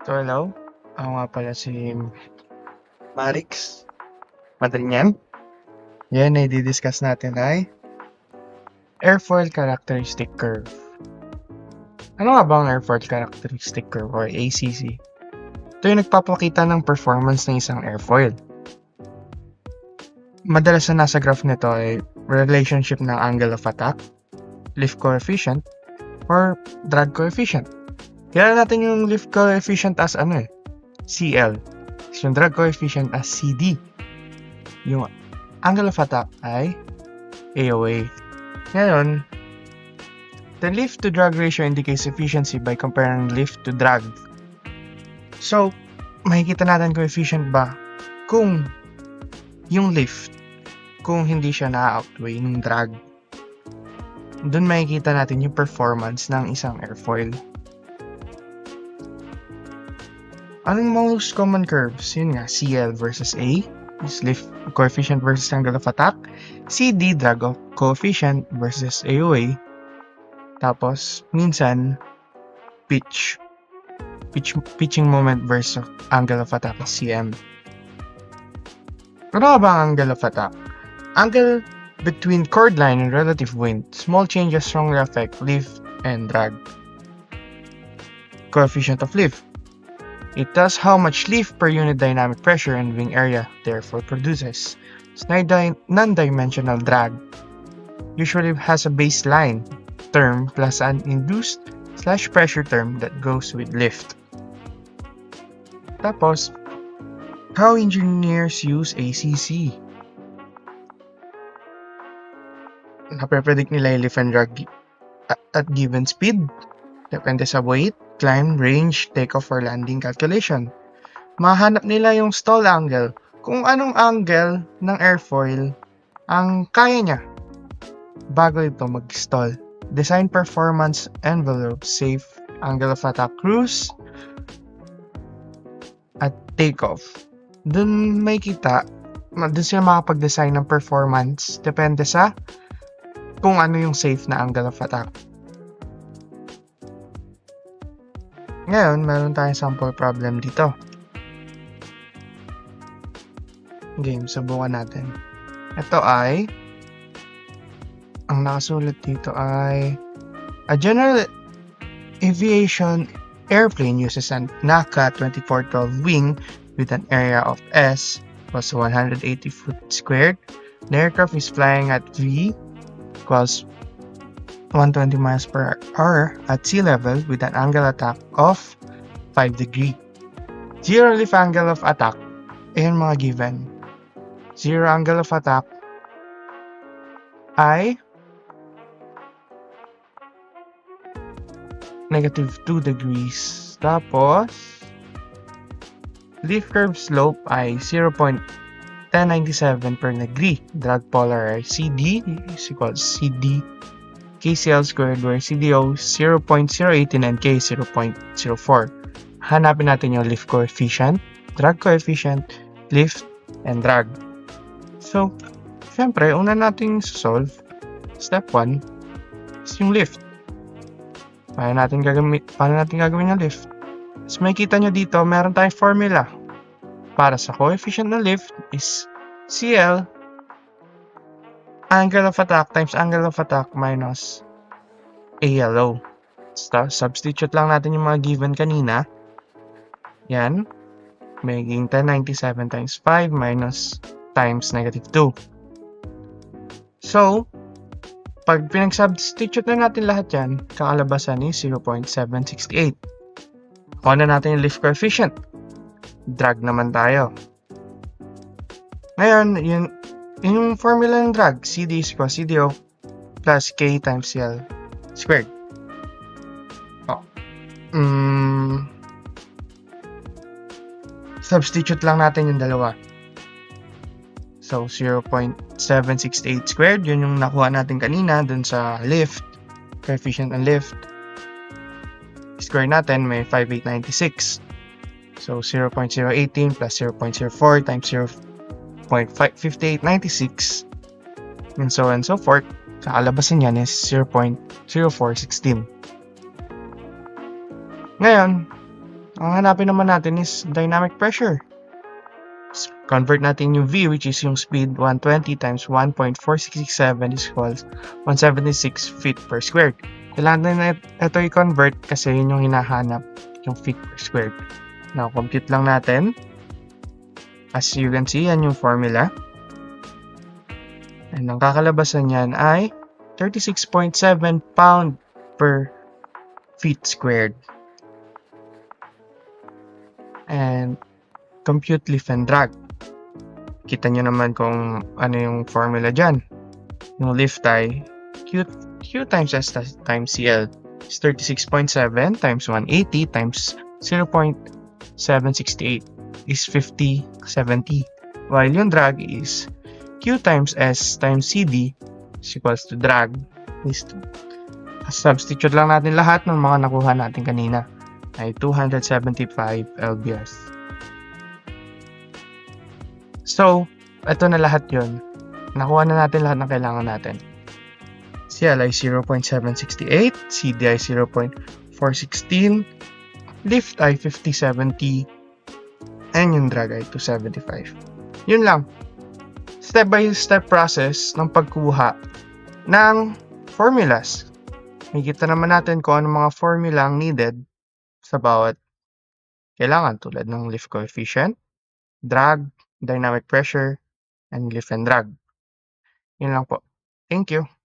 So hello, ako nga pala si Marix Madrinyan. Yan ay di-discuss natin ay airfoil characteristic curve. Ano nga ba ang airfoil characteristic curve or ACC? Ito yung nagpapakita ng performance ng isang airfoil. Madalas na nasa graph nito ay relationship ng angle of attack, lift coefficient, or drag coefficient. Kilala natin yung lift coefficient as CL. Yung drag coefficient as CD. Yung angle of attack ay AOA. Ngayon, the lift to drag ratio indicates efficiency by comparing lift to drag. So, makikita natin kung efficient ba kung yung lift, kung hindi siya na-outweigh ng drag. Doon makikita natin yung performance ng isang airfoil. Anong most common curves? Yun nga, CL versus A is lift coefficient versus angle of attack. CD, drag coefficient versus AOA. Tapos, minsan, pitching moment versus angle of attack is CM. Ano ba ang angle of attack? Angle between chord line and relative wind. Small changes strongly affect lift and drag. Coefficient of lift. It tells how much lift per unit dynamic pressure and wing area therefore produces. Non-dimensional drag usually has a baseline term plus an induced / pressure term that goes with lift. Tapos, how engineers use ACC. Nape-predict nila yung lift and drag at given speed. Depende sa weight, climb, range, takeoff, or landing calculation. Mahanap nila yung stall angle. Kung anong angle ng airfoil ang kaya niya bago ito mag-stall. Design performance envelope, safe angle of attack cruise, at takeoff. Doon may kita, doon sila makapag-design ng performance. Depende sa kung ano yung safe na angle of attack. Ngayon, meron tayong sample problem dito. Game, subukan natin. Ito ay, ang nakasulat dito ay, a general aviation airplane uses an NACA 2412 wing with an area of S plus 180 foot squared. The aircraft is flying at V equals 120 miles per hour at sea level with an angle attack of 5 degrees. Zero lift angle of attack. Ayan mga given. Zero angle of attack ay -2 degrees. Tapos, lift curve slope ay 0.1097 per degree. Drag polar ay CD is equals CD KCL squared where CDO 0.018 and K 0.04. Hanapin natin yung lift coefficient, drag coefficient, lift, and drag. So, syempre, una nating solve. Step 1 is yung lift. Paano natin gagawin yung lift? As makikita nyo dito, meron tayong formula. Para sa coefficient ng lift is CL angle of attack times angle of attack minus ALO. Substitute lang natin yung mga given kanina. Yan. Magiging 1097 times 5 minus times -2. So, pag pinag-substitute na natin lahat yan, kakalabasan is 0.768. Kuha na natin yung lift coefficient. Drag naman tayo. Ngayon, yung formula ng drag, CD is equal CDO plus K times CL squared. Substitute lang natin yung dalawa. So, 0.768 squared, yun yung nakuha natin kanina dun sa lift, coefficient ng lift. Square natin, may 5896. So, 0.018 plus 0.04 times 0.5896 and so on and so forth. Kakalabasan yan is 0.0416. Ngayon, Ang hanapin naman natin is dynamic pressure. Convert natin yung V, which is yung speed, 120 times 1.4667 is equals 176 feet per squared. Kailangan na ito i-convert kasi yun yung hinahanap, yung feet per squared. Now, compute lang natin. As you can see, yan yung formula. And ang kakalabasan yan ay 36.7 pound per feet squared. And compute lift and drag. Kita nyo naman kung ano yung formula dyan. Yung lift ay Q times S times CL is 36.7 times 180 times 0.768 is 5070. While yung drag is Q times S times CD is equals to drag is 2. Substitute lang natin lahat ng mga nakuha natin kanina ay 275 lbs. So, ito na lahat yun. Nakuha na natin lahat ng kailangan natin. CL ay 0.768, CD ay 0.416, lift ay 5070, and yung drag ay 275. Yun lang. Step-by-step process ng pagkuha ng formulas. Makikita naman natin kung ano mga formula ang needed sa bawat kailangan tulad ng lift coefficient, drag, dynamic pressure, and lift and drag. Yun lang po. Thank you.